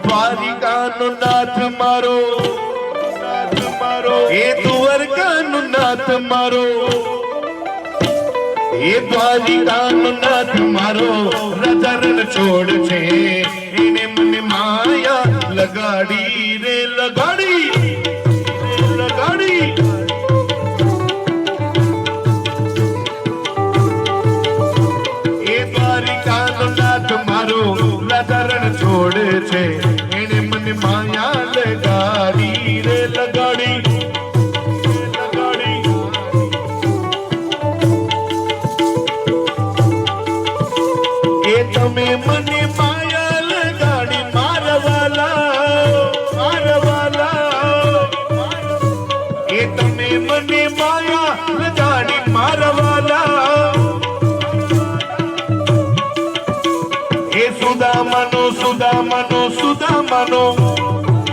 દ્વારિકાનો નાથ મારો, એ દ્વારકાનો નાથ મારો, એ દ્વારિકાનો નાથ મારો રાજા રણ છોડ છે. એને મને માયા લગાડી રે લગાડી લગાડી. એ દ્વારિકાનો નાથ મારો રાજા રણ છોડ છે. એને મને માયા લગાડી રે લગાડી લગાડી. એ તમે મને માયા લગાડી મારવાલા મારવાલા. એ તમે મને માયા લગાડી મારવાલા. એ સુદામાનો સુદામાનો સુદામાનો,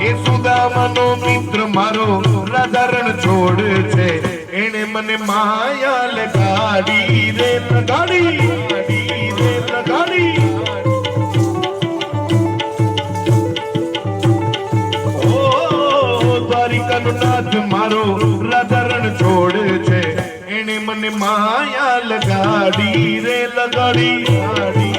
એ સુદામાનો મિત્ર મારો રાજા રણ છોડ છે. એને મને માયા લગાડી રે લગાડી રે લગાડી. ઓ દ્વારિકાનો નાથ મારો રાજા રણ છોડ છે. એને મને માયા લગાડી રે લગાડી.